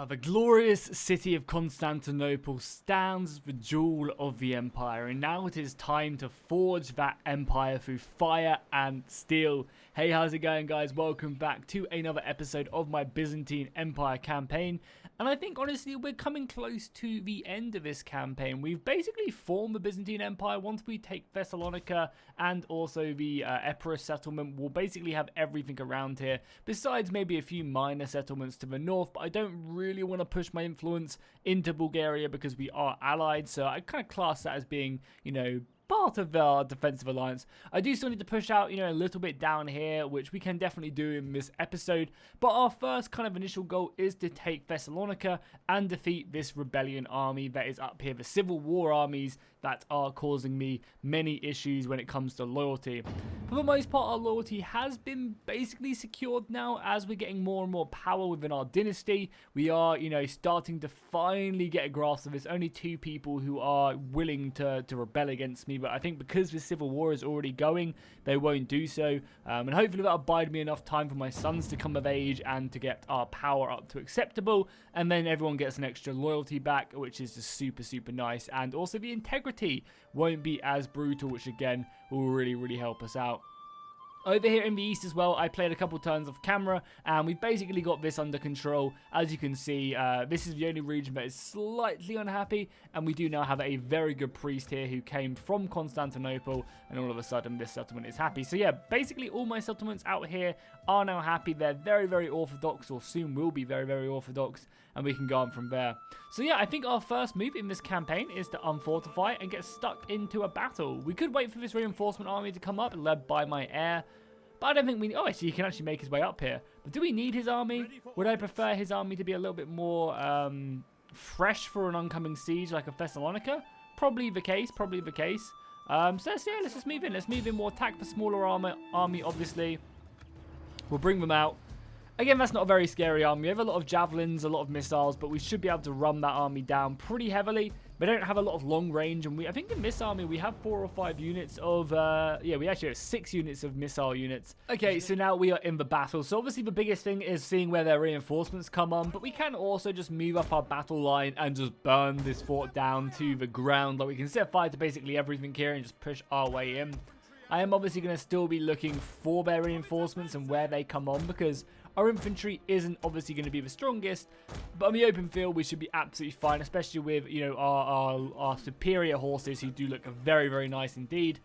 The glorious city of Constantinople stands the jewel of the empire, and now it is time to forge that empire through fire and steel. Hey, how's it going, guys? Welcome back to another episode of my Byzantine Empire campaign. And I think, honestly, we're coming close to the end of this campaign. We've basically formed the Byzantine Empire. Once we take Thessalonica and also the Epirus settlement, we'll basically have everything around here, besides maybe a few minor settlements to the north. But I don't really want to push my influence into Bulgaria because we are allied. So I kind of class that as being, you know, part of our defensive alliance. I do still need to push out, a little bit down here, which we can definitely do in this episode. But our first kind of initial goal is to take Thessalonica and defeat this rebellion army that is up here, the civil war armies that are causing me many issues when it comes to loyalty. For the most part, our loyalty has been basically secured now as we're getting more and more power within our dynasty. We are, starting to finally get a grasp of this. Only two people who are willing to rebel against me, but I think because the civil war is already going, they won't do so. And hopefully that'll bide me enough time for my sons to come of age and to get our power up to acceptable. And then everyone gets an extra loyalty back, which is just super, super nice. And also the integrity won't be as brutal, which again will really help us out. Over here in the east as well, I played a couple turns off camera, and we've basically got this under control. As you can see, this is the only region that is slightly unhappy, and we do now have a very good priest here who came from Constantinople, and all of a sudden this settlement is happy. So yeah, basically all my settlements out here are now happy. They're very orthodox, or soon will be very orthodox, and we can go on from there. So yeah, I think our first move in this campaign is to unfortify and get stuck into a battle. We could wait for this reinforcement army to come up, led by my heir. But I don't think we... Oh, actually, he can actually make his way up here. But do we need his army? Would I prefer his army to be a little bit more fresh for an oncoming siege like a Thessalonica? Probably the case, So let's just move in. Let's move in. We'll attack the smaller army, obviously. We'll bring them out. Again, that's not a very scary army. We have a lot of javelins, a lot of missiles, but we should be able to run that army down pretty heavily. They don't have a lot of long range, and I think in this army we have 4 or 5 units of, we actually have 6 units of missile units. Okay, so now we are in the battle. So obviously the biggest thing is seeing where their reinforcements come on, but we can also just move up our battle line and just burn this fort down to the ground. Like, we can set fire to basically everything here and just push our way in. I am obviously going to still be looking for their reinforcements and where they come on, because our infantry isn't obviously going to be the strongest, but on the open field we should be absolutely fine, especially with, our superior horses who do look very nice indeed.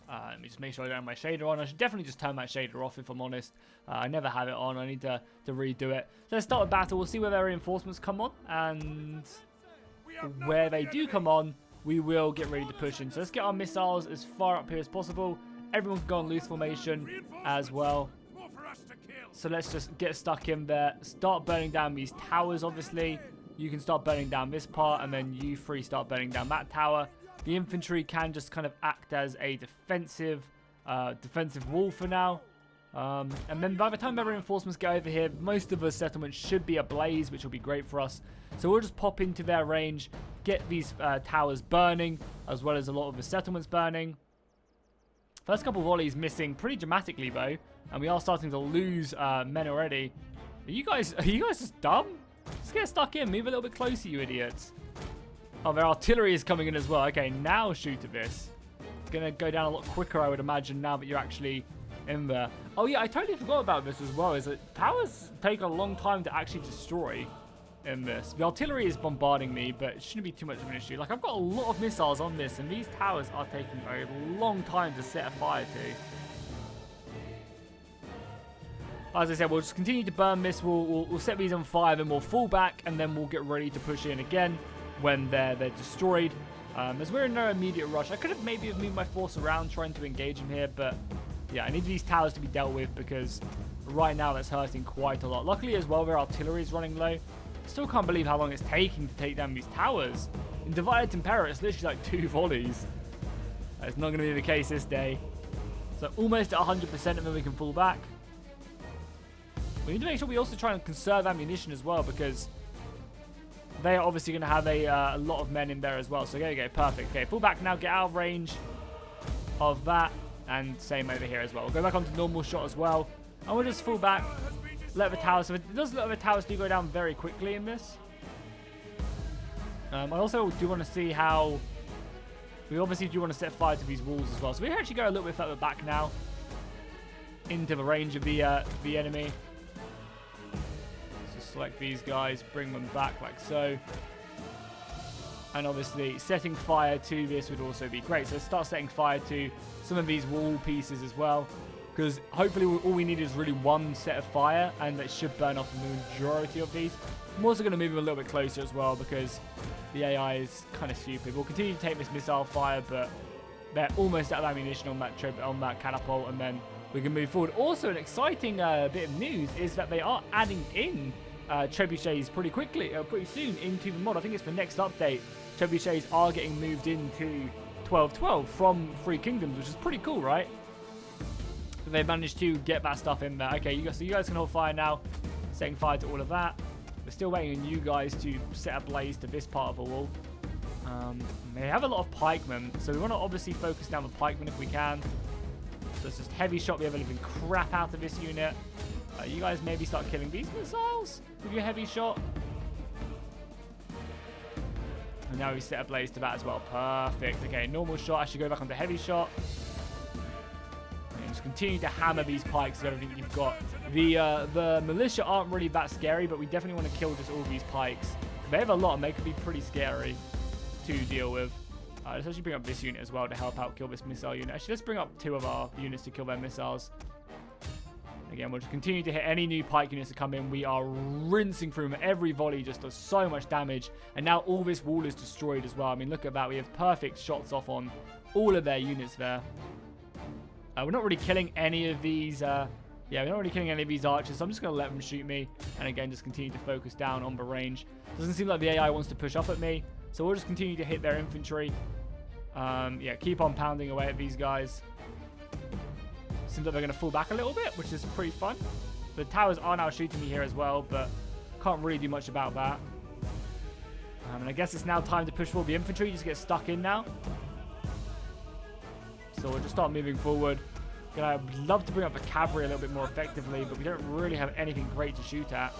Let me just make sure I don't have my shader on. I should definitely just turn that shader off if I'm honest. I never have it on. I need to redo it. So let's start a battle. We'll see where their reinforcements come on, and where they do come on, we will get ready to push in. So let's get our missiles as far up here as possible. Everyone can go on loose formation as well. So let's just get stuck in there. Start burning down these towers, obviously. You can start burning down this part, and then you three start burning down that tower. The infantry can just kind of act as a defensive wall for now. And then by the time the reinforcements get over here, most of the settlements should be ablaze, which will be great for us. So we'll just pop into their range, get these towers burning, as well as a lot of the settlements burning. First couple volleys missing pretty dramatically though, and we are starting to lose men already. Are you guys just dumb? Just get stuck in. Move a little bit closer, you idiots. Oh, their artillery is coming in as well. Okay, now shoot at this. It's gonna go down a lot quicker, I would imagine, now that you're actually in there. Oh yeah, I totally forgot about this as well, is that towers take a long time to actually destroy in this. The artillery is bombarding me, but it shouldn't be too much of an issue. Like, I've got a lot of missiles on this, and these towers are taking a long time to set a fire to. As I said, we'll just continue to burn this. We'll set these on fire, then we'll fall back, and then we'll get ready to push in again when they're destroyed. As we're in no immediate rush, I could have maybe moved my force around trying to engage them here, but yeah, I need these towers to be dealt with because right now that's hurting quite a lot. Luckily as well, their artillery is running low. Still can't believe how long it's taking to take down these towers. In Divided Temperate, it's literally like 2 volleys. That's not going to be the case this day. So almost at 100%, and then we can fall back. We need to make sure we also try and conserve ammunition as well, because they are obviously going to have a lot of men in there as well. So there you go, perfect. Okay, fall back now, get out of range of that, and same over here as well. We'll go back onto normal shot as well, and we'll just fall back. let the towers, so it does look like the towers do go down very quickly in this. I also do want to see how, we obviously do want to set fire to these walls as well. So we can actually go a little bit further back now into the range of the enemy. So select these guys, bring them back like so. And obviously setting fire to this would also be great. So start setting fire to some of these wall pieces as well. Because hopefully all we need is really one set of fire, and that should burn off the majority of these. I'm also going to move them a little bit closer as well, because the AI is kind of stupid. We'll continue to take this missile fire, but they're almost out of ammunition on that catapult, and then we can move forward. Also, an exciting bit of news is that they are adding in trebuchets pretty soon into the mod. I think it's the next update. Trebuchets are getting moved into 12.12 from Three Kingdoms, which is pretty cool, right? They managed to get that stuff in there. Okay, so you guys can hold fire now. Setting fire to all of that. We're still waiting on you guys to set a blaze to this part of the wall. They have a lot of pikemen, so we want to obviously focus down the pikemen if we can. So it's just heavy shot. We have anything crap out of this unit. You guys maybe start killing these missiles with your heavy shot. And now we set a blaze to that as well. Perfect. Okay, normal shot. I should go back onto heavy shot. Just continue to hammer these pikes with everything that you've got. The militia aren't really that scary, but we definitely want to kill just all these pikes. They have a lot, and they could be pretty scary to deal with. Let's actually bring up this unit as well to help out kill this missile unit. Actually, let's bring up 2 of our units to kill their missiles. Again, we'll just continue to hit any new pike units that come in. We are rinsing through them. Every volley just does so much damage. And now all this wall is destroyed as well. I mean, look at that. We have perfect shots off on all of their units there. We're not really killing any of these, we're not really killing any of these archers, so I'm just going to let them shoot me, and again, just continue to focus down on the range. Doesn't seem like the AI wants to push up at me, so we'll just continue to hit their infantry. Keep on pounding away at these guys. Seems like they're going to fall back a little bit, which is pretty fun. The towers are now shooting me here as well, but can't really do much about that. And I guess it's now time to push forward the infantry, just get stuck in now. So we'll just start moving forward. I'd love to bring up the cavalry a little bit more effectively, but we don't really have anything great to shoot at.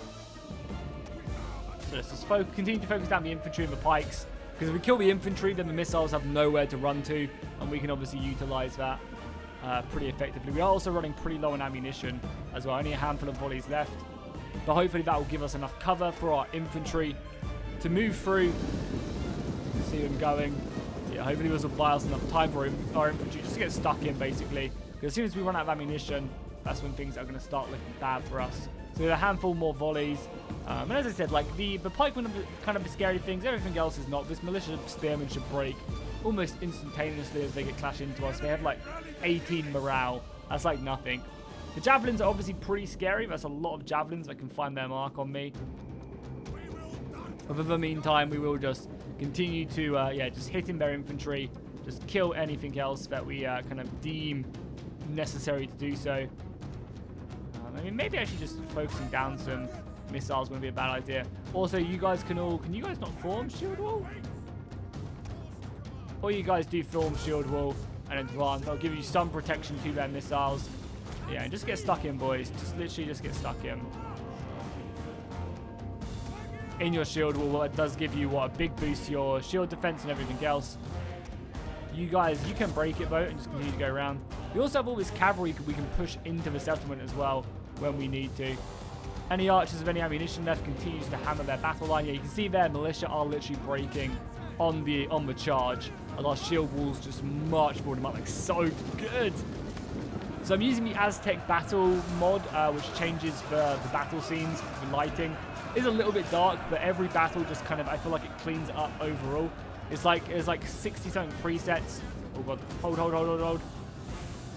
So let's just continue to focus down the infantry and the pikes. Because if we kill the infantry, then the missiles have nowhere to run to, and we can obviously utilize that pretty effectively. We are also running pretty low on ammunition as well. Only a handful of volleys left. But hopefully that will give us enough cover for our infantry to move through. See them going. Yeah, hopefully this will buy us enough time for our infantry just to get stuck in, basically. Because as soon as we run out of ammunition, that's when things are going to start looking bad for us. So we have a handful more volleys. And as I said, like the pikemen are kind of the scary things. Everything else is not. This militia spearmen should break almost instantaneously as they get clashed into us. They have like 18 morale. That's like nothing. The javelins are obviously pretty scary. That's a lot of javelins that can find their mark on me. But for the meantime, we will just continue to, just hitting their infantry. Just kill anything else that we kind of deem necessary to do so. I mean, maybe actually just focusing down some missiles wouldn't be a bad idea. Also, you guys can you guys not form shield wall? Or you guys do form shield wall and advance. I'll give you some protection to their missiles. Yeah, and just get stuck in, boys. Just literally just get stuck in. In your shield wall, it does give you a big boost to your shield defense and everything else. You guys, you can break it though and just continue to go around. We also have all this cavalry we can push into the settlement as well when we need to. Any archers with any ammunition left continues to hammer their battle line. Yeah, you can see their militia are literally breaking on the charge, and our shield walls just march forward them up like so good. So I'm using the Aztec battle mod, which changes the battle scenes for lighting. It's a little bit dark, but every battle just kind of, I feel like it cleans it up overall. It's like 60 something presets. Oh god, hold.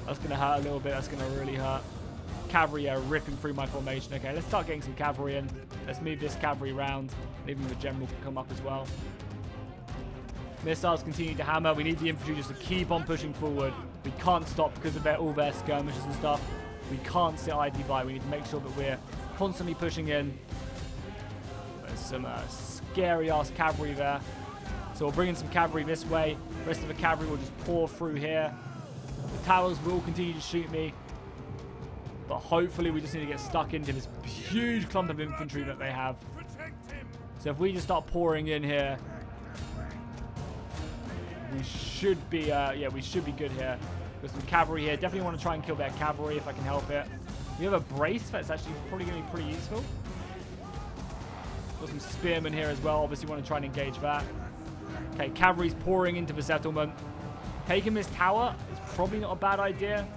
That's gonna hurt a little bit. That's gonna really hurt. Cavalry are ripping through my formation. Okay, let's start getting some cavalry in. Let's move this cavalry round. Even the general can come up as well. Missiles continue to hammer. We need the infantry just to keep on pushing forward. We can't stop because of all their skirmishes and stuff. We can't sit idly by. We need to make sure that we're constantly pushing in. There's some scary ass cavalry there. So we'll bring in some cavalry this way. The rest of the cavalry will just pour through here. The towers will continue to shoot me. But hopefully we just need to get stuck into this huge clump of infantry that they have. So if we just start pouring in here, we should be, we should be good here. With some cavalry here. Definitely want to try and kill their cavalry if I can help it. We have a brace that's actually probably going to be pretty useful. Got some spearmen here as well. Obviously want to try and engage that. Okay, cavalry's pouring into the settlement. Taking this tower is probably not a bad idea.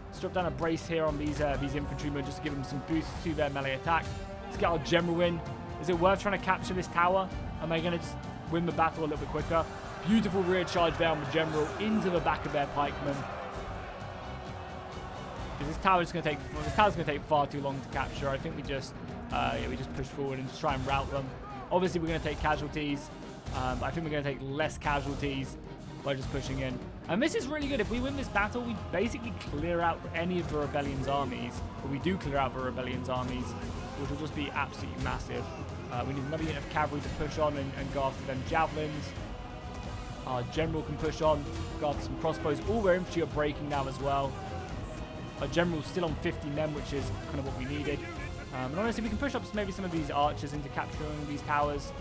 Let's drop down a brace here on these infantrymen just to give them some boosts to their melee attack. Let's get our general in. Is it worth trying to capture this tower? Am I going to just win the battle a little bit quicker? Beautiful rear charge there on the general into the back of their pikemen. This tower's going to take far too long to capture. I think we just push forward and just try and rout them. Obviously, we're going to take casualties. But I think we're going to take less casualties by just pushing in. And this is really good. If we win this battle, we basically clear out any of the rebellion's armies. Or we do clear out the rebellion's armies, which will just be absolutely massive. We need another unit of cavalry to push on and go after them javelins. Our general can push on, go after some crossbows. All their infantry are breaking now as well. Our general's still on 50 men, which is kind of what we needed. And honestly, we can push up maybe some of these archers into capturing these towers.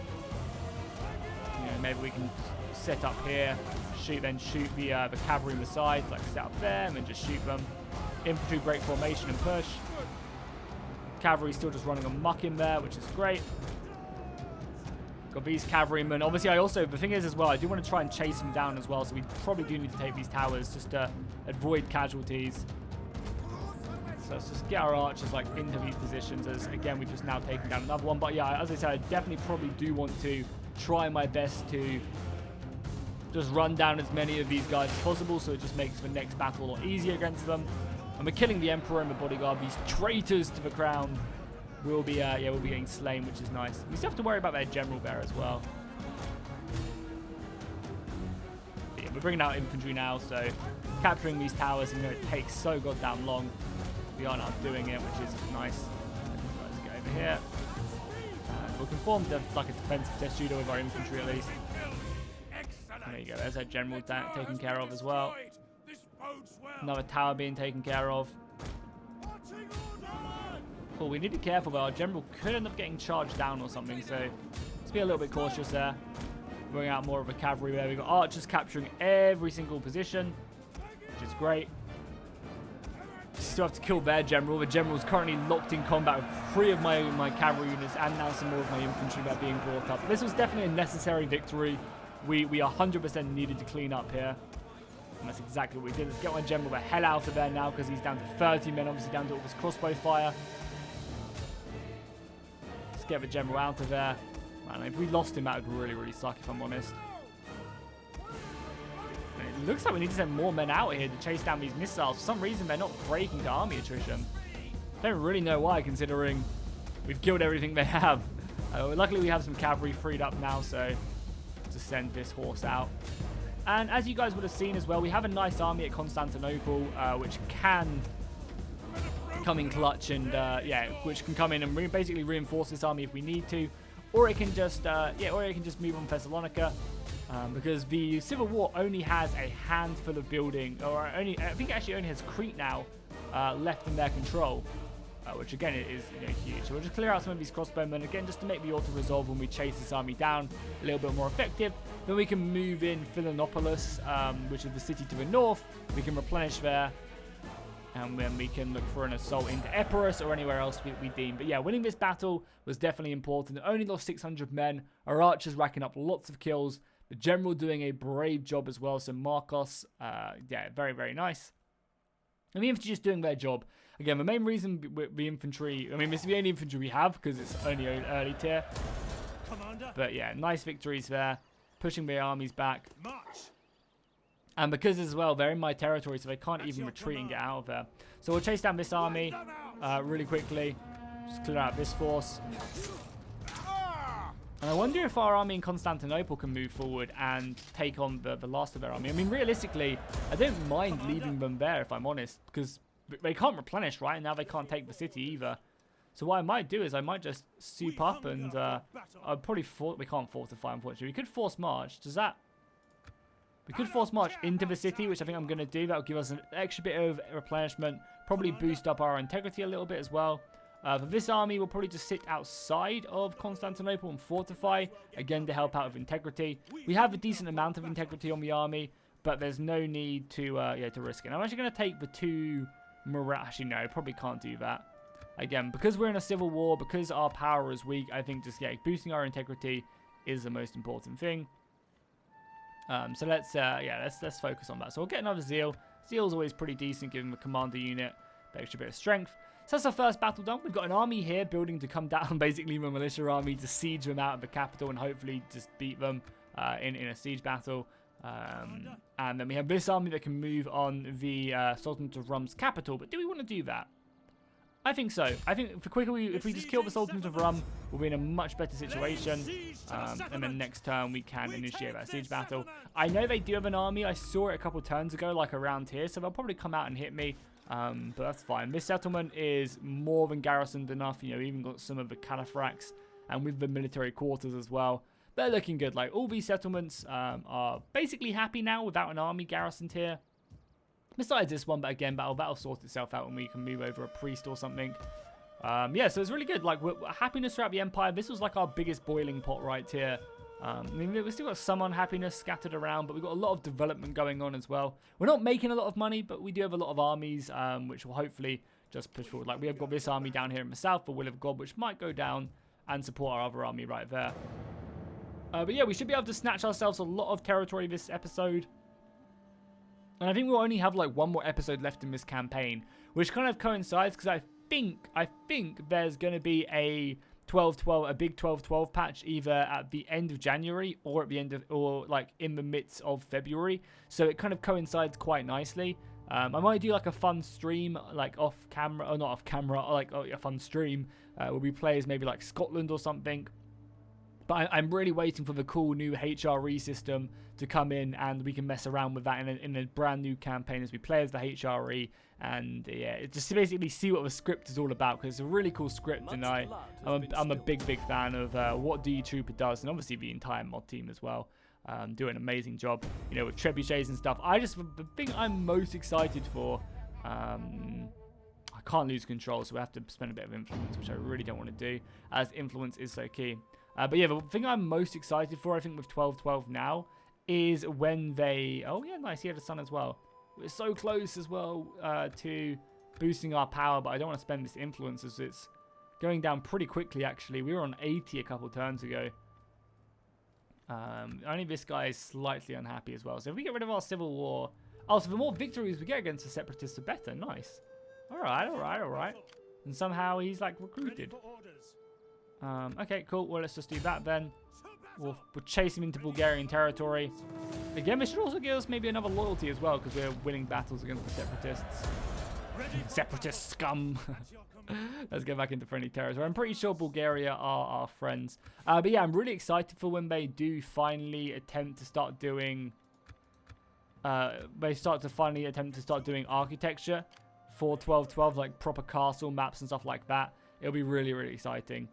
You know, maybe we can set up here, shoot the cavalry in the sides, like set up there, and then just shoot them. Infantry break formation and push. Cavalry still just running amok in there, which is great. Got these cavalrymen. Obviously, the thing is as well, I do want to try and chase them down as well, so we probably do need to take these towers just to avoid casualties. So let's just get our archers like into these positions as, again, we've just now taken down another one. But yeah, as I said, I definitely probably do want to try my best to just run down as many of these guys as possible, so it just makes the next battle a lot easier against them. And we're killing the Emperor and the bodyguard. These traitors to the crown will be, we'll be getting slain, which is nice. We still have to worry about their general there as well. But yeah, we're bringing out infantry now, so capturing these towers is going to take so goddamn long. We are now doing it, which is nice. Let's go over here. We can form like a defensive test shooter with our infantry at least. There you go. There's our general taken care of as well. Another tower being taken care of. Oh, we need to be careful though. Our general could end up getting charged down or something, so let's be a little bit cautious there. Bring out more of a cavalry there. We've got archers capturing every single position, which is great. Still have to kill their general. The general is currently locked in combat with 3 of my cavalry units and now some more of my infantry that are being brought up. This was definitely a necessary victory. We 100% needed to clean up here. And that's exactly what we did. Let's get my general the hell out of there now because he's down to 30 men, obviously down to all this crossbow fire. Let's get the general out of there. Man, if we lost him, that would really, really suck if I'm honest. It looks like we need to send more men out here to chase down these missiles. For some reason, they're not breaking to army attrition. I don't really know why, considering we've killed everything they have. Luckily, we have some cavalry freed up now, so to send this horse out. And as you guys would have seen as well, we have a nice army at Constantinople, which can come in clutch and, which can come in and basically reinforce this army if we need to. Or it can just, move on Thessalonica. Because the Civil War only has a handful of buildings, or I think it actually only has Crete now left in their control, which again is huge. So we'll just clear out some of these crossbowmen again, just to make the auto-resolve when we chase this army down a little bit more effective. Then we can move in Philippopolis, which is the city to the north. We can replenish there, and then we can look for an assault into Epirus or anywhere else we deem. But yeah, winning this battle was definitely important. Only lost 600 men. Our archers racking up lots of kills. The general doing a brave job as well. So Marcos, very, very nice. And the infantry just doing their job. Again, the main reason the infantry, this is the only infantry we have because it's only an early tier. Commander. But yeah, nice victories there. Pushing the armies back. March. And because as well, they're in my territory, so they can't even retreat and get out of there. So we'll chase down this army really quickly. Just clear out this force. And I wonder if our army in Constantinople can move forward and take on the last of their army. Realistically, I don't mind leaving them there, if I'm honest, because they can't replenish, right? And now they can't take the city either. So what I might do is I might just soup up and I'll probably we can't fortify, unfortunately. We could force march. We could force march into the city, which I think I'm going to do. That'll give us an extra bit of replenishment. Probably boost up our integrity a little bit as well. For this army, we'll probably just sit outside of Constantinople and fortify, again to help out with integrity. We have a decent amount of integrity on the army, but there's no need to to risk it. I'm actually going to take the 2 morale. Actually, no, probably can't do that. Again, because we're in a civil war, because our power is weak, I think just boosting our integrity is the most important thing. So let's focus on that. So we'll get another Zeal. Zeal's always pretty decent, giving the commander unit the extra bit of strength. So that's our first battle done. We've got an army here building to come down, basically the militia army, to siege them out of the capital and hopefully just beat them in a siege battle. And then we have this army that can move on the Sultanate of Rum's capital. But do we want to do that? I think so. I think if we just kill the Sultanate of Rum, we'll be in a much better situation. And then next turn we can initiate that siege battle. I know they do have an army. I saw it a couple turns ago, like around here. So they'll probably come out and hit me. But that's fine. This settlement is more than garrisoned enough. You know, we even got some of the Califracs and with the military quarters as well. They're looking good. Like, all these settlements are basically happy now without an army garrisoned here. Besides this one, but again, that'll sort itself out when we can move over a priest or something. Yeah, so it's really good. Like, happiness throughout the Empire. This was like our biggest boiling pot right here. I mean, we've still got some unhappiness scattered around, but we've got a lot of development going on as well. We're not making a lot of money, but we do have a lot of armies, which will hopefully just push forward. Like, we have got this army down here in the south, the Will of God, which might go down and support our other army right there. But yeah, we should be able to snatch ourselves a lot of territory this episode. And I think we'll only have like one more episode left in this campaign, which kind of coincides because I think there's going to be a 12-12, a big 12-12 patch either at the end of January or at the end of, or like in the midst of February. So it kind of coincides quite nicely. I might do like a fun stream, like off camera, or not off camera, or like a fun stream where we play as maybe like Scotland or something. But I'm really waiting for the cool new HRE system to come in, and we can mess around with that in a brand new campaign as we play as the HRE. And yeah, just to basically see what the script is all about, because it's a really cool script, and I'm a big fan of what DE Trooper does, and obviously the entire mod team as well. Do an amazing job, you know, with trebuchets and stuff. The thing I'm most excited for, I can't lose control, so we have to spend a bit of influence, which I really don't want to do, as influence is so key. But yeah, the thing I'm most excited for, I think, with 12-12 now, is when they... Oh, yeah, nice. He had a son as well. We're so close as well to boosting our power, but I don't want to spend this influence as it's going down pretty quickly, actually. We were on 80 a couple turns ago. Only this guy is slightly unhappy as well. So if we get rid of our civil war... Oh, so the more victories we get against the separatists, the better. Nice. All right. And somehow he's, like, recruited. Okay, cool. Well, let's just do that then. We'll chase him into Bulgarian territory. Again, this should also give us maybe another loyalty as well, because we're winning battles against the separatists. Separatist scum. Let's get back into friendly territory. I'm pretty sure Bulgaria are our friends. But yeah, I'm really excited for when they do finally attempt to start doing... finally attempt to start doing architecture for 12-12, like proper castle maps and stuff like that. It'll be really, really exciting.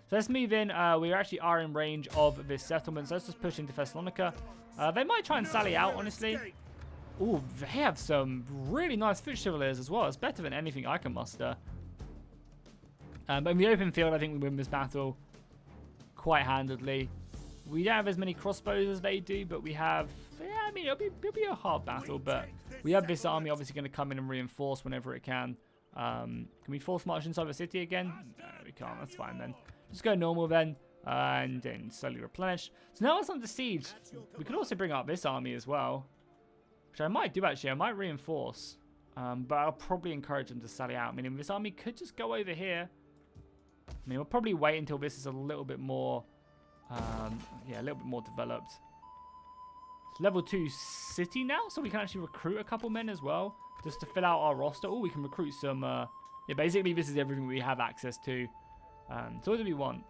So let's move in. We actually are in range of this settlement, so let's just push into Thessalonica. They might try and sally out, honestly. Ooh, they have some really nice foot chevaliers as well. It's better than anything I can muster. But in the open field, I think we win this battle quite handedly. We don't have as many crossbows as they do, but we have... Yeah, I mean, it'll be a hard battle, but we have this army obviously going to come in and reinforce whenever it can. Can we force march inside the city again? No, we can't. That's fine then. Just go normal then, and then slowly replenish. So now it's under siege. We could also bring up this army as well, which I might do actually. I might reinforce, but I'll probably encourage them to sally out. I mean, this army could just go over here. I mean, we'll probably wait until this is a little bit more, yeah, a little bit more developed. It's level 2 city now, so we can actually recruit a couple men as well, just to fill out our roster. Oh, we can recruit some, yeah, basically this is everything we have access to. So what do we want?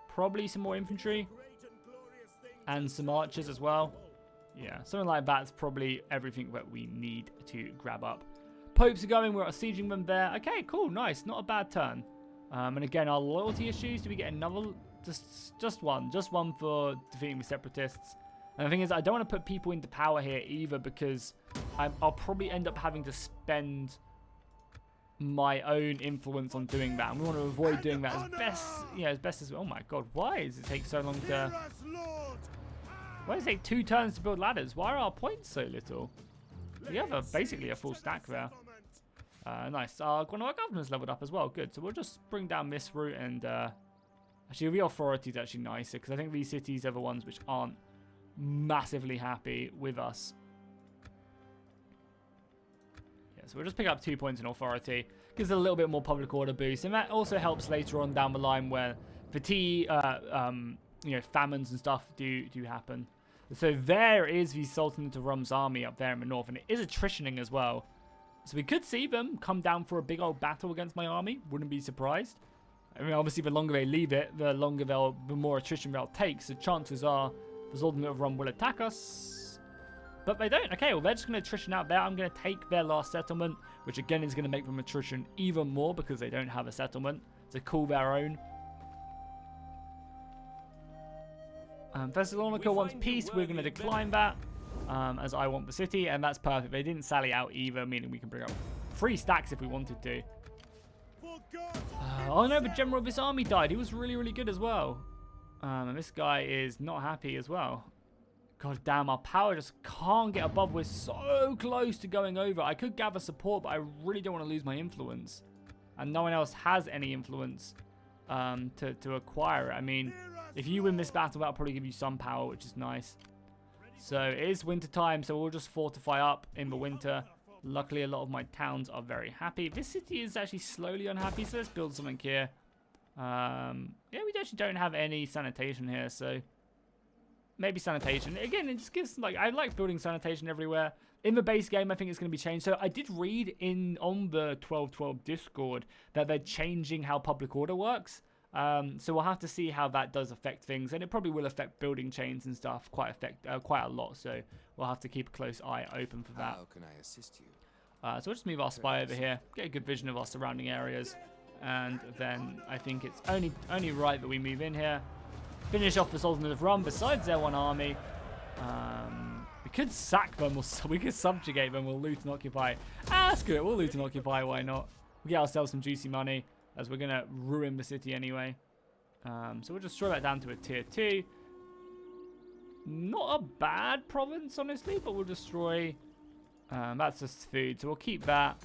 Probably some more infantry and some archers as well. Yeah, something like that's probably everything that we need to grab up. Popes are going, we're sieging them there. Okay, cool, nice, not a bad turn. And again, our loyalty issues, do we get another? Just one for defeating the separatists. And the thing is, I don't want to put people into power here either, because I'll probably end up having to spend my own influence on doing that. And we want to avoid doing that as best as. Oh my god, why does it take so long to? Why does it take 2 turns to build ladders? Why are our points so little? We have basically a full stack there. Nice. One of our government's leveled up as well. Good. So we'll just bring down this route and actually the authority is actually nicer because I think these cities are the ones which aren't massively happy with us. Yeah, so we'll just pick up 2 points in authority. Gives it a little bit more public order boost, and that also helps later on down the line where fatigue, famines and stuff do happen. So there is the Sultanate of Rum's army up there in the north, and it is attritioning as well. So we could see them come down for a big old battle against my army. Wouldn't be surprised. I mean, obviously, the longer they leave it, the more attrition they'll take. So chances are the Sultanate of Rum will attack us. But they don't. Okay, well, they're just going to attrition out there. I'm going to take their last settlement, which again is going to make them attrition even more because they don't have a settlement to call their own. Thessalonica wants peace. We're going to decline that as I want the city, and that's perfect. They didn't sally out either, meaning we can bring up 3 stacks if we wanted to. Oh no, the general of this army died. He was really, really good as well. And this guy is not happy as well. God damn, our power just can't get above. We're so close to going over. I could gather support, but I really don't want to lose my influence. And no one else has any influence to acquire it. I mean, if you win this battle, that'll probably give you some power, which is nice. So it is winter time, so we'll just fortify up in the winter. Luckily, a lot of my towns are very happy. This city is actually slowly unhappy, so let's build something here. Yeah, we actually don't have any sanitation here, so maybe sanitation. Again, it just gives, I like building sanitation everywhere. In the base game, I think it's going to be changed. So I did read on the 1212 Discord that they're changing how public order works. So we'll have to see how that does affect things, and it probably will affect building chains and stuff quite a lot. So we'll have to keep a close eye open for that. How can I assist you? So we'll just move our spy over here, get a good vision of our surrounding areas, and then I think it's only right that we move in here, finish off the Sultanate of Rum. Besides their one army, we could sack them, or we could subjugate them. We'll loot and occupy. Screw it, we'll loot and occupy. Why not? We get ourselves some juicy money, as we're gonna ruin the city anyway. So we'll just throw that down to a tier 2. Not a bad province, honestly, but we'll destroy. That's just food, so we'll keep that.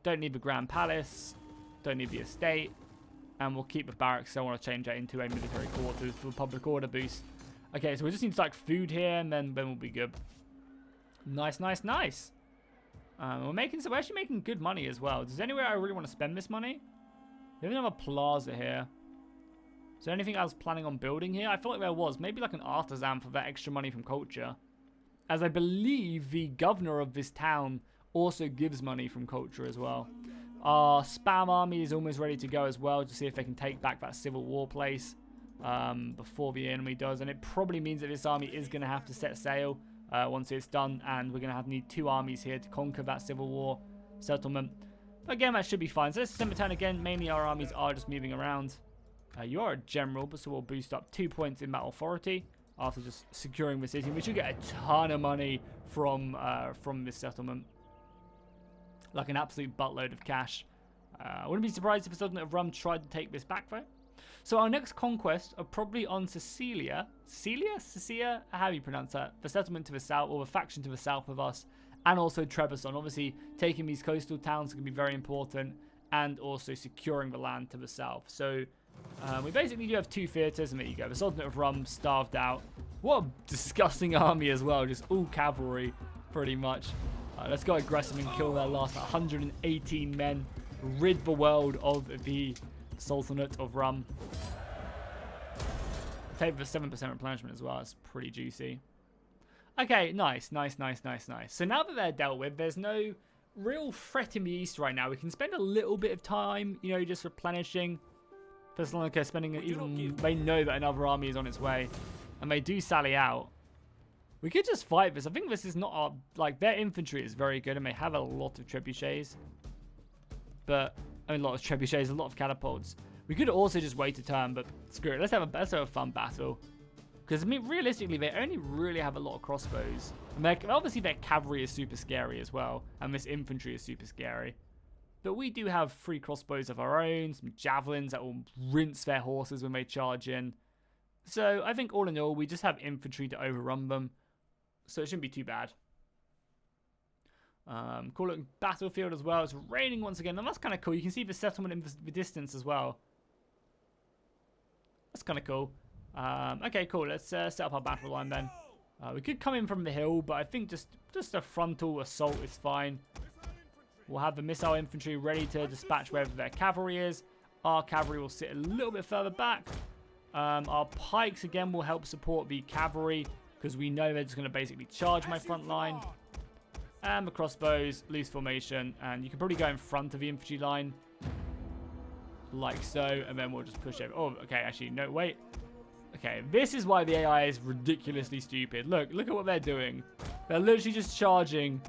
Don't need the Grand Palace. Don't need the estate. And we'll keep the barracks, so I want to change that into a military quarters for public order boost. Okay, so we just need food here, and then we'll be good. Nice, nice, nice. We're actually making good money as well. Is there anywhere I really want to spend this money? We have another plaza here. Is there anything I was planning on building here? I feel like there was. Maybe like an artisan for that extra money from culture. As I believe the governor of this town also gives money from culture as well. Our spam army is almost ready to go as well to see if they can take back that civil war place before the enemy does. And it probably means that this army is going to have to set sail once it's done. And we're going to need 2 armies here to conquer that civil war settlement. But again, that should be fine. So this December turn again. Mainly our armies are just moving around. You are a general, but so we'll boost up 2 points in that authority after just securing the city. We should get a ton of money from this settlement. Like an absolute buttload of cash. I wouldn't be surprised if the Sultanate of Rum tried to take this back though. So our next conquest are probably on Sicilia. Sicilia? How do you pronounce that? The settlement to the south, or the faction to the south of us. And also Trebizond. Obviously, taking these coastal towns can be very important. And also securing the land to the south. So we basically do have 2 theatres. And there you go. The Sultanate of Rum starved out. What a disgusting army as well. Just all cavalry, pretty much. Let's go aggressive and kill their last 118 men. Rid the world of the Sultanate of Rum. Take for 7% replenishment as well. It's pretty juicy. Okay, nice, nice, nice, nice, nice. So now that they're dealt with, there's no real threat in the east right now. We can spend a little bit of time, just replenishing. Thessalonica spending even. They know that another army is on its way, and they do sally out. We could just fight this. I think this is not our, their infantry is very good, and they have a lot of trebuchets. But, a lot of trebuchets, a lot of catapults. We could also just wait a turn, but screw it. Let's have a fun battle. Because, I mean, realistically, they only really have a lot of crossbows. And obviously, their cavalry is super scary as well. And this infantry is super scary. But we do have 3 crossbows of our own, some javelins that will rinse their horses when they charge in. So I think all in all, we just have infantry to overrun them. So it shouldn't be too bad. Cool looking battlefield as well. It's raining once again, and that's kind of cool. You can see the settlement in the distance as well. That's kind of cool. Okay, cool. Let's set up our battle line then. We could come in from the hill, but I think just a frontal assault is fine. We'll have the missile infantry ready to dispatch wherever their cavalry is. Our cavalry will sit a little bit further back. Our pikes, again, will help support the cavalry, because we know they're just going to basically charge my front line. And the crossbows, loose formation, and you can probably go in front of the infantry line. Like so, and then we'll just push over. Oh, okay, actually, no, wait. Okay, this is why the AI is ridiculously stupid. Look at what they're doing. They're literally just charging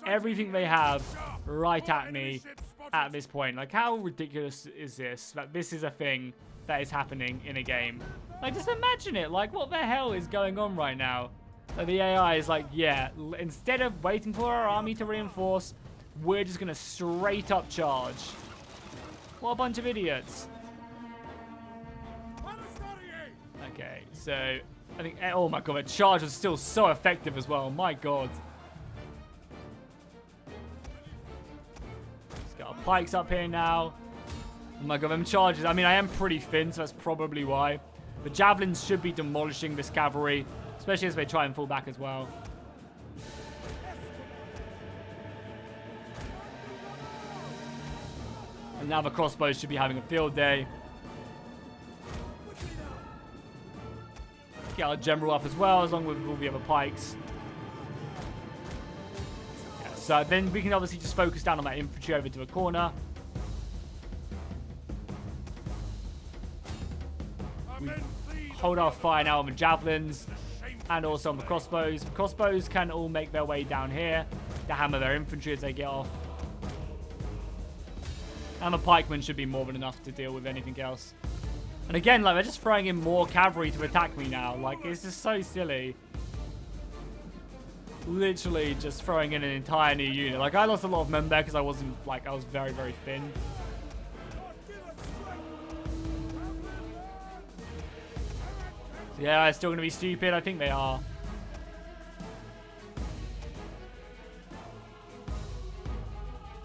everything they have right at me at this point. Like, how ridiculous is this? That this is a thing that is happening in a game. Like, just imagine it. Like, what the hell is going on right now? Like, the AI is like, yeah, instead of waiting for our army to reinforce, we're just going to straight up charge. What a bunch of idiots. Okay, so I think, oh my god, the charge was still so effective as well. My god. Let's get our pikes up here now. Oh my god, them charges. I mean, I am pretty thin, so that's probably why. The javelins should be demolishing this cavalry, especially as they try and fall back as well. And now the crossbows should be having a field day. Get our general up as well, along with all the other pikes. Yeah, so then we can obviously just focus down on that infantry over to the corner. We hold our fire now on the javelins and also on the crossbows. The crossbows can all make their way down here to hammer their infantry as they get off. And the pikemen should be more than enough to deal with anything else. And again, like, they're just throwing in more cavalry to attack me now. Like, it's just so silly. Literally just throwing in an entire new unit. Like, I lost a lot of men there because I wasn't, like, I was very, very thin. So yeah, it's still going to be stupid. I think they are.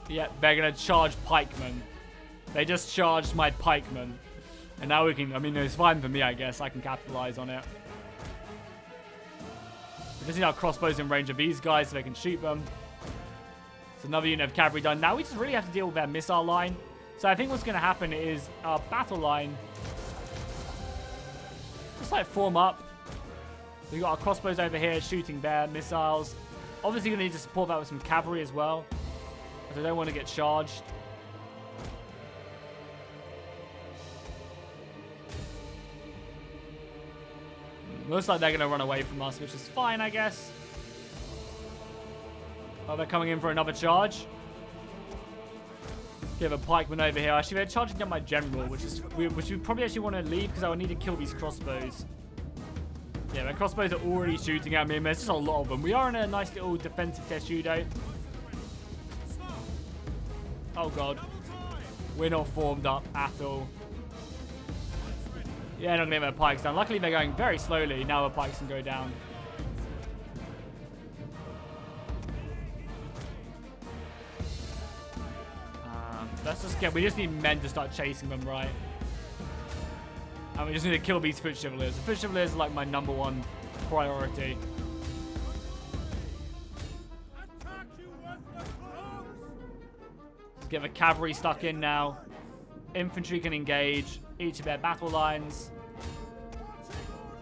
Yeah, they're going to charge pikemen. They just charged my pikemen. And now we can, I mean, it's fine for me, I guess. I can capitalize on it. We just need our crossbows in range of these guys so they can shoot them. It's another unit of cavalry done. Now we just really have to deal with their missile line. So I think what's going to happen is our battle line just like form up. We've got our crossbows over here shooting their missiles. Obviously going to need to support that with some cavalry as well, because I don't want to get charged. Looks like they're going to run away from us, which is fine, I guess. Oh, they're coming in for another charge. Give a pikeman over here. Actually, they're charging down my general, which we probably actually want to leave because I would need to kill these crossbows. Yeah, my crossbows are already shooting at me, and there's just a lot of them. We are in a nice little defensive testudo. Oh, God. We're not formed up at all. Yeah, not going to get their pikes down. Luckily, they're going very slowly. Now the pikes can go down. Let's just get... We just need men to start chasing them, right? And we just need to kill these foot chevaliers. The foot chevaliers are like my #1 priority. Let's get the cavalry stuck in now. Infantry can engage each of their battle lines.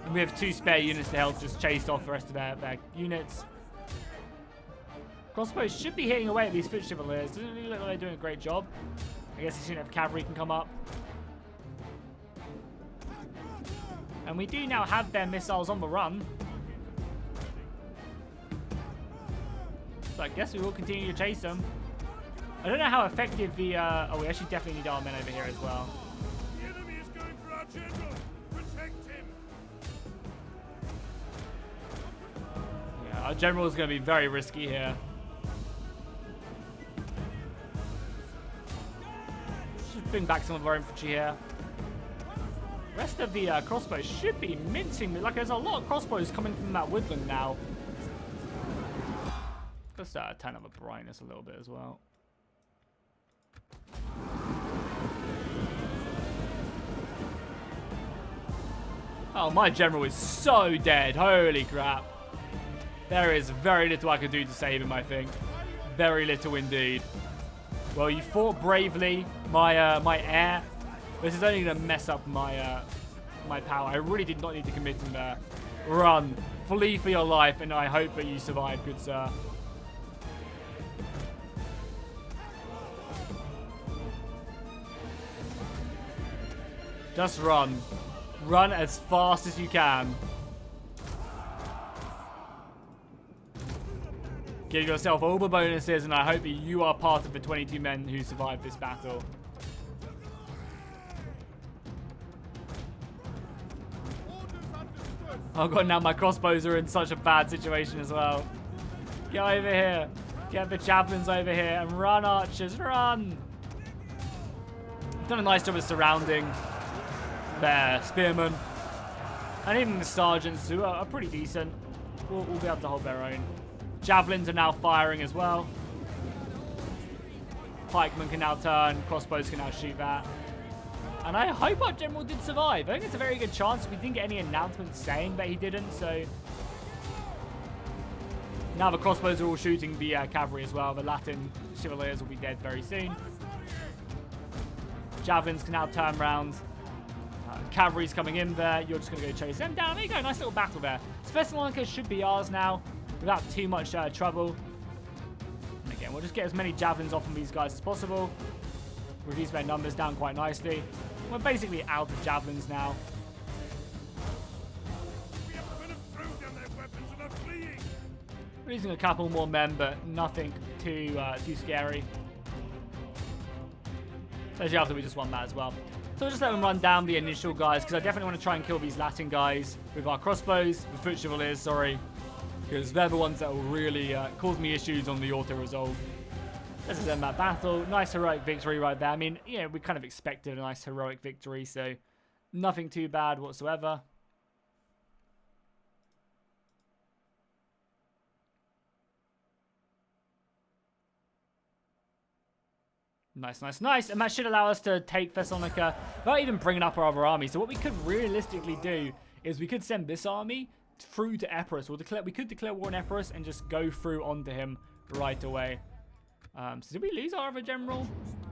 And we have 2 spare units to help just chase off the rest of their units. Crossbows should be hitting away at these foot chevaliers. Doesn't really look like they're doing a great job. I guess this unit of cavalry can come up. And we do now have their missiles on the run. So I guess we will continue to chase them. I don't know how effective the... oh, we actually definitely need our men over here as well. The enemy is going for our general. Protect him. Yeah, our general is going to be very risky here. Bring back some of our infantry here. Rest of the crossbows should be mincing. Like, there's a lot of crossbows coming from that woodland now. Let's turn up the brightness a little bit as well. Oh, my general is so dead. Holy crap. There is very little I can do to save him, I think. Very little indeed. Well, you fought bravely, my heir. This is only going to mess up my my power. I really did not need to commit him there. Run. Flee for your life, and I hope that you survive, good sir. Just run. Run as fast as you can. Give yourself all the bonuses, and I hope that you are part of the 22 men who survived this battle. Oh god, now my crossbows are in such a bad situation as well. Get over here. Get the javelins over here, and run, archers, run! Done a nice job of surrounding their spearmen. And even the sergeants, who are pretty decent, will be able to hold their own. Javelins are now firing as well. Pikemen can now turn. Crossbows can now shoot that. And I hope our general did survive. I think it's a very good chance. We didn't get any announcements saying that he didn't, so... Now the crossbows are all shooting the cavalry as well. The Latin Chevaliers will be dead very soon. Javelins can now turn round. Cavalry's coming in there. You're just going to go chase them down. There you go. Nice little battle there. Thessalonica should be ours now without too much trouble. And again, we'll just get as many javelins off of these guys as possible. Reduce their numbers down quite nicely. We're basically out of javelins now. We have to throw down their weapons and are fleeing. We're losing a couple more men, but nothing too scary. Especially after we just won that as well. So we'll just let them run down the initial guys, because I definitely want to try and kill these Latin guys with our crossbows, the foot chevaliers, sorry. Because they're the ones that will really cause me issues on the auto-resolve. This is end that battle. Nice heroic victory right there. I mean, you know, we kind of expected a nice heroic victory, so nothing too bad whatsoever. Nice, nice, nice. And that should allow us to take Thessalonica without even bringing up our other army. So what we could realistically do is we could send this army through to Epirus. We could declare war on Epirus and just go through onto him right away. So did we lose our other general?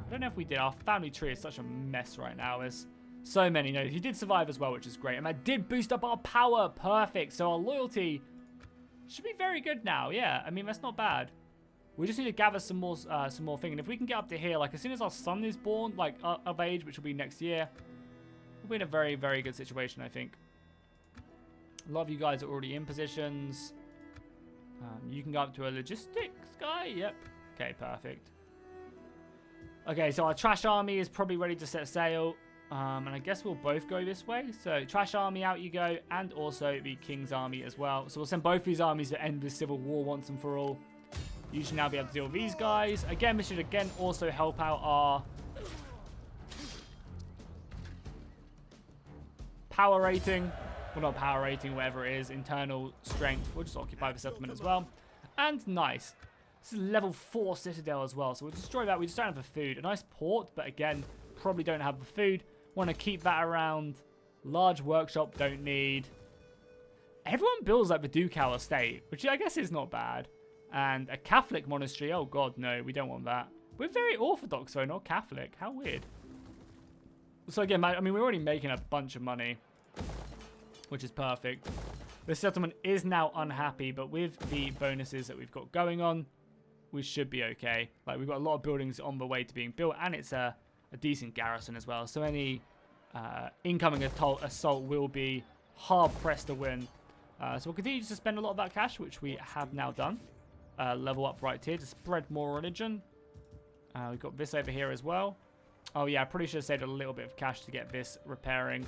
I don't know if we did. Our family tree is such a mess right now. There's so many. No, he did survive as well, which is great. And that did boost up our power. Perfect. So our loyalty should be very good now. Yeah, I mean, that's not bad. We just need to gather some more thing. And if we can get up to here, like as soon as our son is born, like of age, which will be next year, we'll be in a very, very good situation, I think. A lot of you guys are already in positions. You can go up to a logistics guy. Yep. Okay, perfect. Okay, so our trash army is probably ready to set sail. And I guess we'll both go this way. So trash army, out you go. And also the king's army as well. So we'll send both these armies to end this civil war once and for all. You should now be able to deal with these guys. Again, this should again also help out our power rating. Well, not power rating, whatever it is. Internal strength. We'll just occupy the settlement as well. And nice. This is level 4 citadel as well. So we'll destroy that. We just don't have the food. A nice port, but again, probably don't have the food. Want to keep that around. Large workshop, don't need. Everyone builds like the Ducal estate, which I guess is not bad. And a Catholic monastery. Oh, God, no. We don't want that. We're very Orthodox, though, not Catholic. How weird. So, again, I mean, we're already making a bunch of money, which is perfect. The settlement is now unhappy, but with the bonuses that we've got going on, we should be okay. Like, we've got a lot of buildings on the way to being built, and it's a decent garrison as well. So any incoming assault will be hard-pressed to win. So we'll continue to spend a lot of that cash, which we have now done. Level up right here to spread more religion. We've got this over here as well. Oh yeah, I probably should have saved a little bit of cash to get this repairing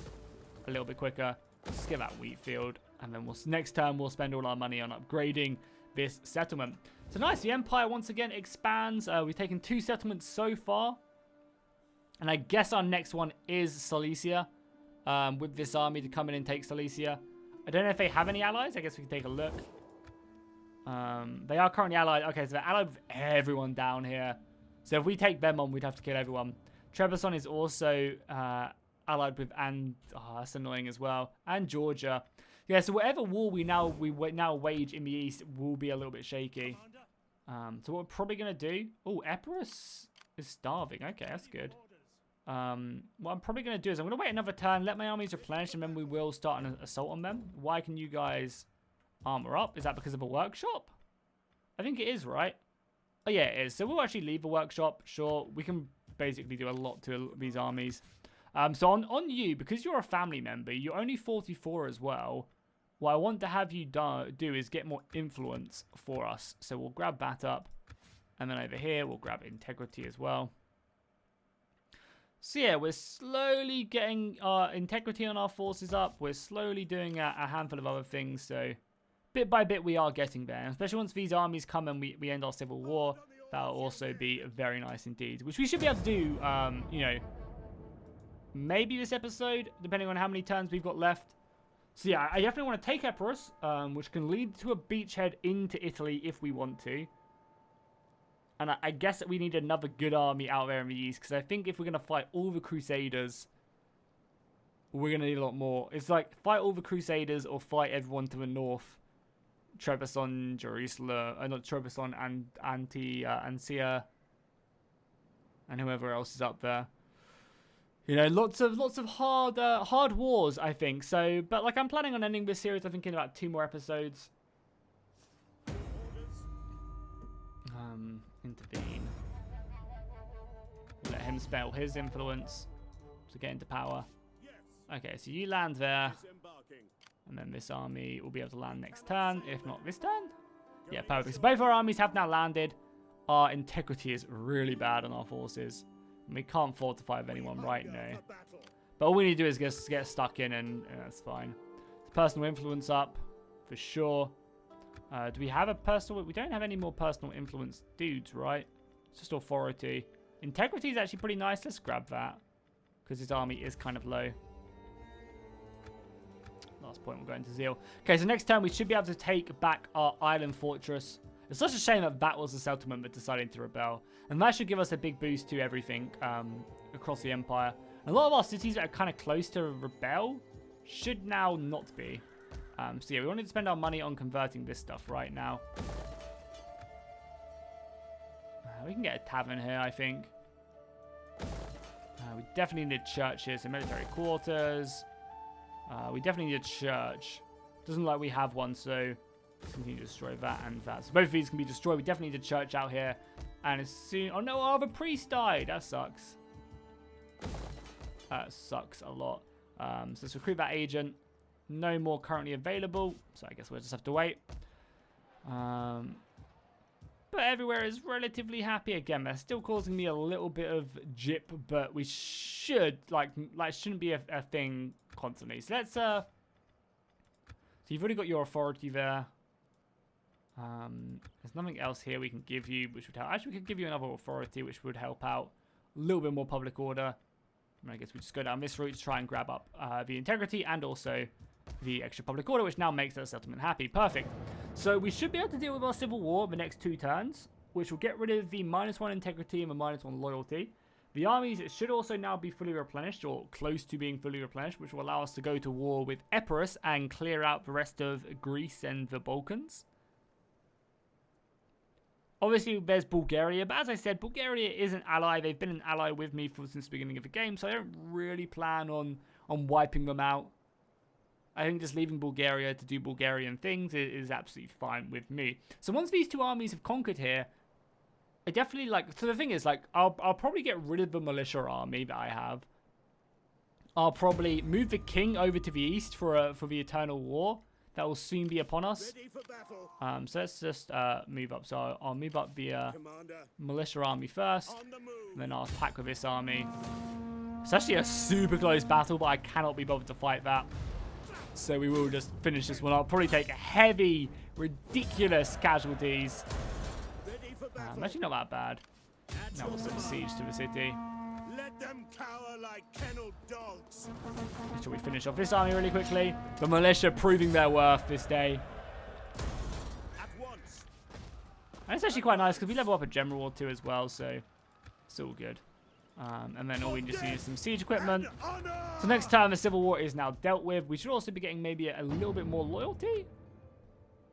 a little bit quicker. Let's get that wheat field, and then next term we'll spend all our money on upgrading this settlement. So nice, the empire once again expands. We've taken 2 settlements so far. And I guess our next one is Silesia. With this army to come in and take Silesia. I don't know if they have any allies. I guess we can take a look. They are currently allied. Okay, so they're allied with everyone down here. So if we take them on, we'd have to kill everyone. Trebizond is also allied with, and that's annoying as well, and Georgia. Yeah, so whatever war we now wage in the east will be a little bit shaky. So what we're probably gonna do? Oh, Epirus is starving. Okay, that's good. What I'm probably gonna do is I'm gonna wait another turn, let my armies replenish, and then we will start an assault on them. Why can you guys armor up? Is that because of a workshop? I think it is, right? Oh yeah, it is. So we'll actually leave a workshop. Sure, we can basically do a lot to these armies. So on you, because you're a family member, you're only 44 as well. What I want to have you do is get more influence for us. So we'll grab that up. And then over here, we'll grab integrity as well. So yeah, we're slowly getting our integrity on our forces up. We're slowly doing a handful of other things. So bit by bit, we are getting there. And especially once these armies come and we end our civil war, that'll also be very nice indeed. Which we should be able to do, you know, maybe this episode, depending on how many turns we've got left. So yeah, I definitely want to take Epirus, which can lead to a beachhead into Italy if we want to. And I guess that we need another good army out there in the east, because I think if we're going to fight all the Crusaders, we're going to need a lot more. It's like, fight all the Crusaders or fight everyone to the north. Trebizond, Jerusalem, not Trebizond, and Antia, and whoever else is up there. You know, lots of hard wars, I think. So, but like, I'm planning on ending this series, I think, in about 2 more episodes. Intervene. Let him spell his influence to get into power. Okay, so you land there. And then this army will be able to land next turn, if not this turn. Yeah, perfect. So both our armies have now landed. Our integrity is really bad on our forces. And we can't fortify with anyone right now. But all we need to do is just get stuck in, and that's fine. Personal influence up, for sure. Do we have a personal... We don't have any more personal influence dudes, right? It's just authority. Integrity is actually pretty nice. Let's grab that. Because his army is kind of low. Last point, we're going to Zeal. Okay, so next turn we should be able to take back our island fortress. It's such a shame that that was the settlement that decided to rebel. And that should give us a big boost to everything across the empire. And a lot of our cities that are kind of close to rebel should now not be. So yeah, we wanted to spend our money on converting this stuff right now. We can get a tavern here, I think. We definitely need churches and military quarters. We definitely need a church. Doesn't look like we have one, so let's continue to destroy that and that. So both of these can be destroyed. We definitely need a church out here. And as soon... Oh no, our other priest died. That sucks. That sucks a lot. So let's recruit that agent. No more currently available, so I guess we'll just have to wait. But everywhere is relatively happy. Again, they're still causing me a little bit of jip, but we should, like shouldn't be a thing constantly. So let's, so you've already got your authority there. There's nothing else here we can give you, which would help. Actually, we could give you another authority, which would help out. A little bit more public order. And I guess we just go down this route to try and grab up the integrity and also the extra public order, which now makes that settlement happy. Perfect. So we should be able to deal with our civil war the next 2 turns, which will get rid of the -1 integrity and the -1 loyalty. The armies should also now be fully replenished, or close to being fully replenished, which will allow us to go to war with Epirus and clear out the rest of Greece and the Balkans. Obviously, there's Bulgaria, but as I said, Bulgaria is an ally. They've been an ally with me since the beginning of the game, so I don't really plan on wiping them out. I think just leaving Bulgaria to do Bulgarian things is absolutely fine with me. So once these 2 armies have conquered here, I definitely like... So the thing is, like, I'll probably get rid of the militia army that I have. I'll probably move the king over to the east for the Eternal War. That will soon be upon us. So let's just move up. So I'll move up the militia army first. And then I'll attack with this army. It's actually a super close battle, but I cannot be bothered to fight that. So we will just finish this one. I'll probably take heavy, ridiculous casualties. Actually not that bad. Now we'll set siege to the city. Let them cower like kennelled dogs. Shall we finish off this army really quickly? The militia proving their worth this day. At once. And it's actually quite nice because we level up a general or two as well, so it's all good. And then all we just need is some siege equipment. So next time the Civil War is now dealt with, we should also be getting maybe a little bit more loyalty.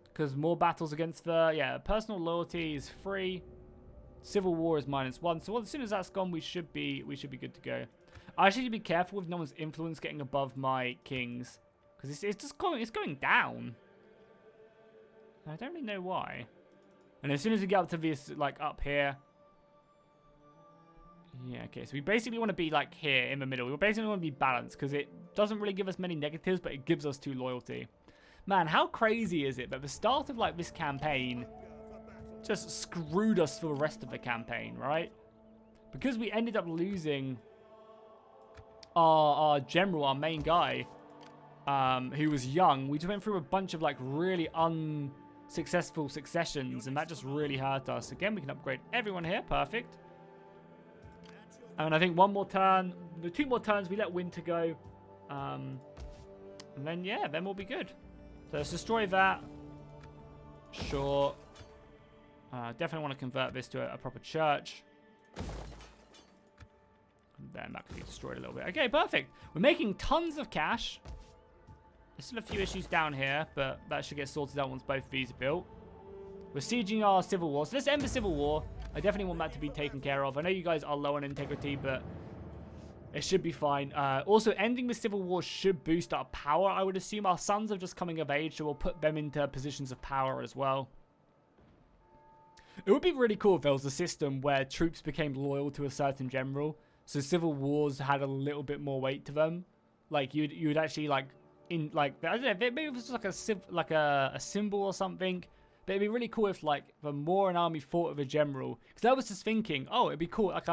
Because more battles against the... Yeah, personal loyalty is free. Civil War is -1. So as soon as that's gone, we should be good to go. I actually need to be careful with no one's influence getting above my kings. Because it's just going down. I don't really know why. And as soon as we get up to this, like, up here... Yeah, okay, so we basically want to be, like, here in the middle. We basically want to be balanced, because it doesn't really give us many negatives, but it gives us 2 loyalty. Man, how crazy is it that the start of, like, this campaign just screwed us for the rest of the campaign, right? Because we ended up losing our general, our main guy, who was young. We just went through a bunch of, like, really unsuccessful successions, and that just really hurt us. Again, we can upgrade everyone here. Perfect. And I think one more turn, the 2 more turns, we let winter go. And then, yeah, then we'll be good. So let's destroy that. Sure. Definitely want to convert this to a proper church. And then that can be destroyed a little bit. Okay, perfect. We're making tons of cash. There's still a few issues down here, but that should get sorted out once both of these are built. We're sieging our Civil War. So let's end the Civil War. I definitely want that to be taken care of. I know you guys are low on integrity, but it should be fine. Also, ending the Civil War should boost our power, I would assume. Our sons are just coming of age, so we'll put them into positions of power as well. It would be really cool if there was a system where troops became loyal to a certain general, so Civil Wars had a little bit more weight to them. Like, you'd actually, like, I don't know, maybe it was like a symbol or something. But it'd be really cool if, like, the more an army fought with a general. Because I was just thinking, oh, it'd be cool. Like,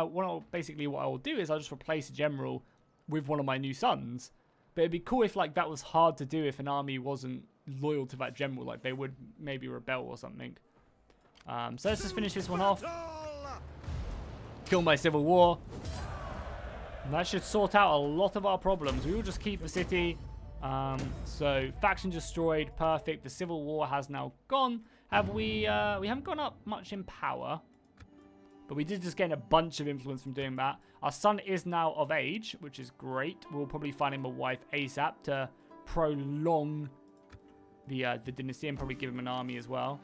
basically what I will do is I'll just replace a general with one of my new sons. But it'd be cool if, like, that was hard to do if an army wasn't loyal to that general. Like, they would maybe rebel or something. So let's just finish this one off. Kill my Civil War. And that should sort out a lot of our problems. We will just keep the city. So faction destroyed. Perfect. The Civil War has now gone. We haven't gone up much in power, but we did just gain a bunch of influence from doing that. Our son is now of age, which is great. We'll probably find him a wife ASAP to prolong the dynasty and probably give him an army as well.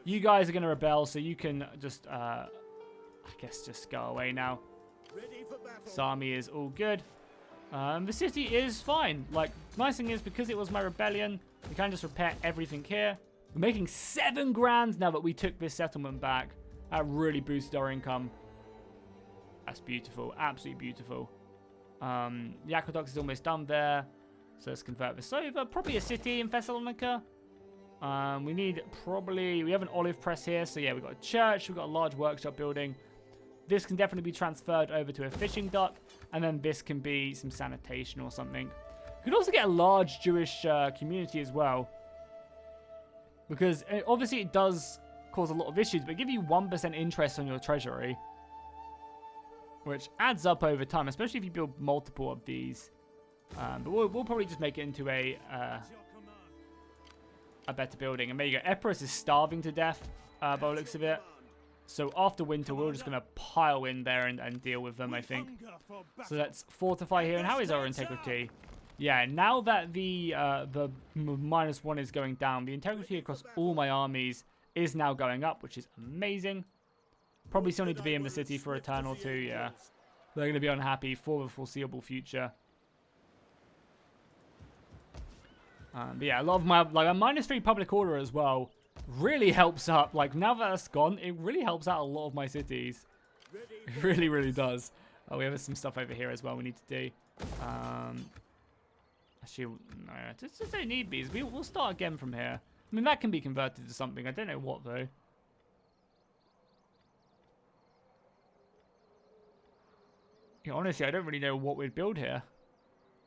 You guys are going to rebel, so you can just, I guess, just go away now. This army is all good. The city is fine. Like, nice thing is, because it was my rebellion, we can just repair everything here. We're making 7 grand now that we took this settlement back. That really boosted our income. That's beautiful. Absolutely beautiful. The aqueduct is almost done there. So let's convert this over. Probably a city in Thessalonica. We have an olive press here. So yeah, we've got a church. We've got a large workshop building. This can definitely be transferred over to a fishing dock. And then this can be some sanitation or something. We could also get a large Jewish community as well. Because obviously it does cause a lot of issues, but give you 1% interest on your treasury. Which adds up over time, especially if you build multiple of these. But we'll probably just make it into a better building. And there you go. Epirus is starving to death by the looks of it. So after winter, we're just going to pile in there and deal with them, I think. So let's fortify here. And how is our integrity? Yeah, now that the -1 is going down, the integrity across all my armies is now going up, which is amazing. Probably still need to be in the city for a turn or 2, yeah. They're going to be unhappy for the foreseeable future. But yeah, a lot of my, like, a -3 public order as well really helps out. Like, now that that's gone, it really helps out a lot of my cities. It really, really does. Oh, we have some stuff over here as well we need to do. Actually, no, just don't need these. We'll start again from here. I mean, that can be converted to something. I don't know what, though. Yeah, honestly, I don't really know what we'd build here.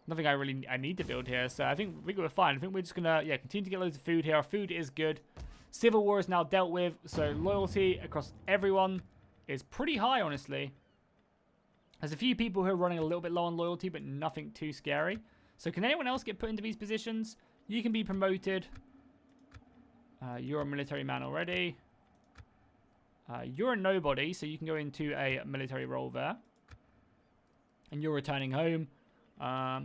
Nothing I need to build here, so I think we're fine. I think we're just gonna, yeah, continue to get loads of food here. Our food is good. Civil War is now dealt with, so loyalty across everyone is pretty high, honestly. There's a few people who are running a little bit low on loyalty, but nothing too scary. So can anyone else get put into these positions? You can be promoted. You're a military man already. You're a nobody, so you can go into a military role there. And you're returning home.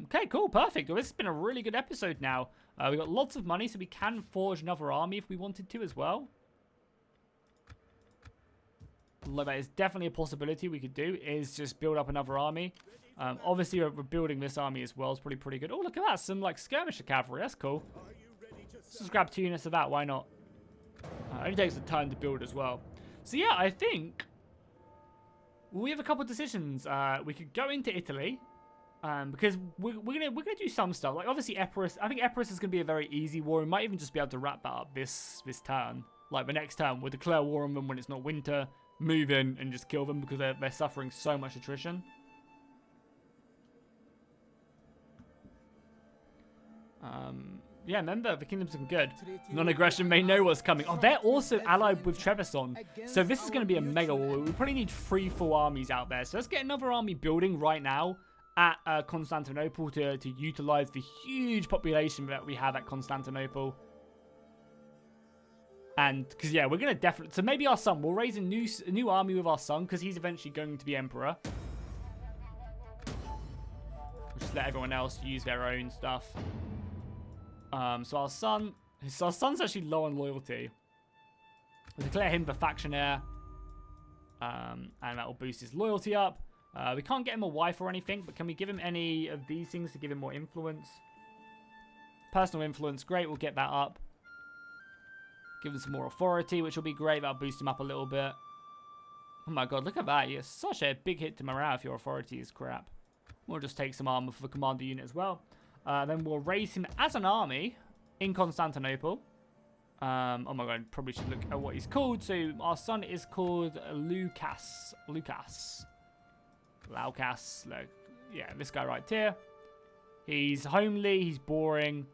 Okay, cool, perfect. Well, this has been a really good episode now. We've got lots of money, so we can forge another army if we wanted to as well. Like, that is definitely a possibility we could do, is just build up another army. Obviously, we're building this army as well. It's probably pretty good. Oh, look at that. Some, like, skirmisher cavalry. That's cool. Let's just grab 2 units of that. Why not? It only takes a time to build as well. So, yeah, I think we have a couple of decisions. We could go into Italy. Because we're gonna do some stuff. Like, obviously, Epirus. I think Epirus is gonna be a very easy war. We might even just be able to wrap that up this turn. Like, the next turn, we'll declare war on them when it's not winter. Move in and just kill them because they're suffering so much attrition. Yeah, remember, the kingdom's looking good. Non-aggression may know what's coming. Oh, they're also allied with Trebizond. So this is going to be a mega war. We probably need 3 full armies out there. So let's get another army building right now at Constantinople to utilize the huge population that we have at Constantinople. And, because, yeah, we're going to definitely... So maybe our son. We'll raise a new army with our son because he's eventually going to be emperor. We'll just let everyone else use their own stuff. So our son's actually low on loyalty. We'll declare him the faction heir. And that will boost his loyalty up. We can't get him a wife or anything, but can we give him any of these things to give him more influence? Personal influence, great, we'll get that up. Give him some more authority, which will be great. That'll boost him up a little bit. Oh my god, look at that. You're such a big hit to morale if your authority is crap. We'll just take some armor for the commander unit as well. Then we'll raise him as an army in Constantinople. Oh my god, probably should look at what he's called. So our son is called Lucas. Laukas. Yeah, this guy right here. He's homely, he's boring.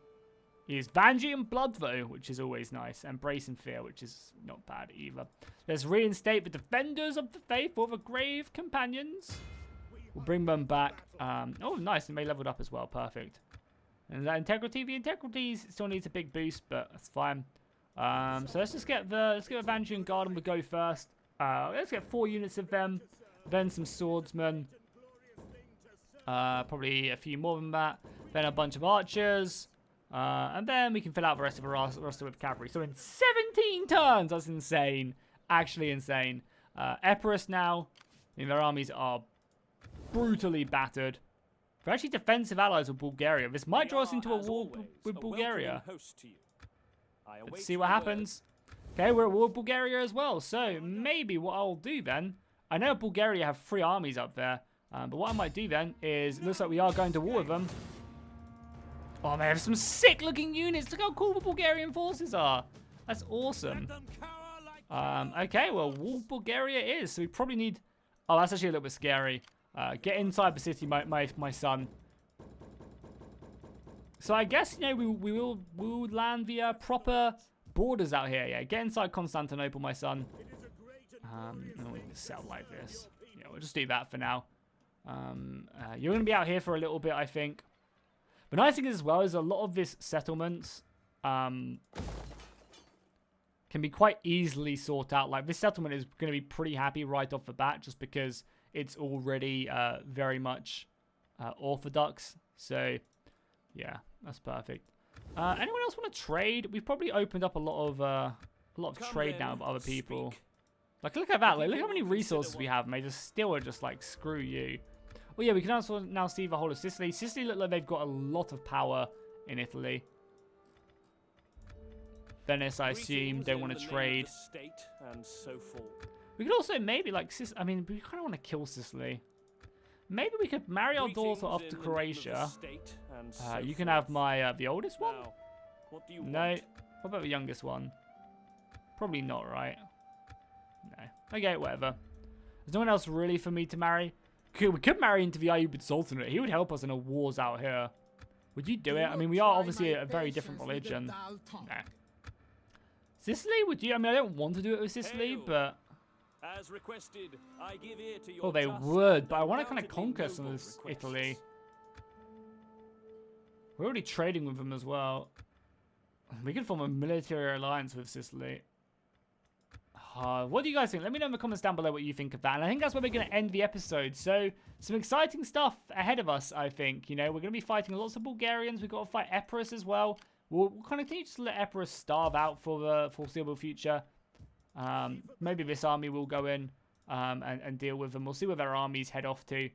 He's Vanji and Blood, though, which is always nice. Embrace and Fear, which is not bad either. Let's reinstate the Defenders of the Faith or the Grave Companions. We'll bring them back. Oh, nice. And they leveled up as well. Perfect. And that Integrity. The Integrity still needs a big boost, but that's fine. So let's get the Vanji and Guard on the go first. Let's get 4 units of them. Then some swordsmen. Probably a few more than that. Then a bunch of archers. And then we can fill out the rest of our roster with cavalry. So in 17 turns, that's insane. Actually insane. Epirus now, I mean, their armies are brutally battered. They're actually defensive allies with Bulgaria. This might draw us into a war with Bulgaria. Let's see what happens. Okay, we're at war with Bulgaria as well. So maybe what I'll do then, I know Bulgaria have 3 armies up there. But what I might do then is, it looks like we are going to war with them. Oh, they have some sick-looking units. Look how cool the Bulgarian forces are. That's awesome. Okay, well, war with Bulgaria is. So we probably need... Oh, that's actually a little bit scary. Get inside the city, my son. So I guess, you know, we will land the proper borders out here. Yeah, get inside Constantinople, my son. No, we can settle like this. Yeah, we'll just do that for now. You're going to be out here for a little bit, I think. The nice thing is as well is a lot of this settlements can be quite easily sorted out. Like, this settlement is going to be pretty happy right off the bat just because it's already very much orthodox. So, yeah, that's perfect. Anyone else want to trade? We've probably opened up a lot of trade now with other people. Like, look at that. Like, look how many resources we have, and they just still are just like, screw you. Well, yeah, we can also now see the whole of Sicily. Sicily look like they've got a lot of power in Italy. Venice, I assume, don't want to trade. We could also maybe, like, I mean, we kind of want to kill Sicily. Maybe we could marry our daughter off to Croatia. You can have my, the oldest one? No. What about the youngest one? Probably not, right? No. Okay, whatever. There's no one else really for me to marry. We could marry into the Ayyubid Sultanate. He would help us in our wars out here. Would you do it? I mean, we are obviously a very different religion. Nah. Sicily, would you? I mean, I don't want to do it with Sicily, but As requested, I give ear to your Oh, they just would, and but I want to kind of undoubtedly conquer some of noble this requests. Italy. We're already trading with them as well. We could form a military alliance with Sicily. What do you guys think? Let me know in the comments down below what you think of that. And I think that's where we're going to end the episode. So, some exciting stuff ahead of us, I think. You know, we're going to be fighting lots of Bulgarians. We've got to fight Epirus as well. We'll kind of continue to let Epirus starve out for the foreseeable future. Maybe this army will go in and deal with them. We'll see where their armies head off to.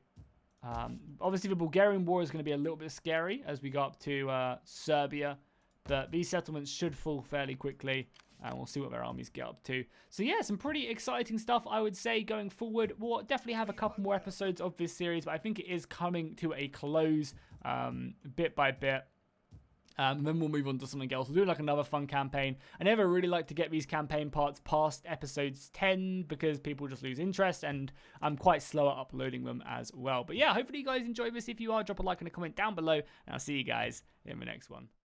Obviously, the Bulgarian war is going to be a little bit scary as we go up to Serbia. But these settlements should fall fairly quickly. And we'll see what their armies get up to. So yeah, some pretty exciting stuff, I would say, going forward. We'll definitely have a couple more episodes of this series, but I think it is coming to a close bit by bit. And then we'll move on to something else. We'll do like another fun campaign. I never really like to get these campaign parts past episodes 10 because people just lose interest, and I'm quite slow at uploading them as well. But yeah, hopefully you guys enjoy this. If you are, drop a like and a comment down below, and I'll see you guys in the next one.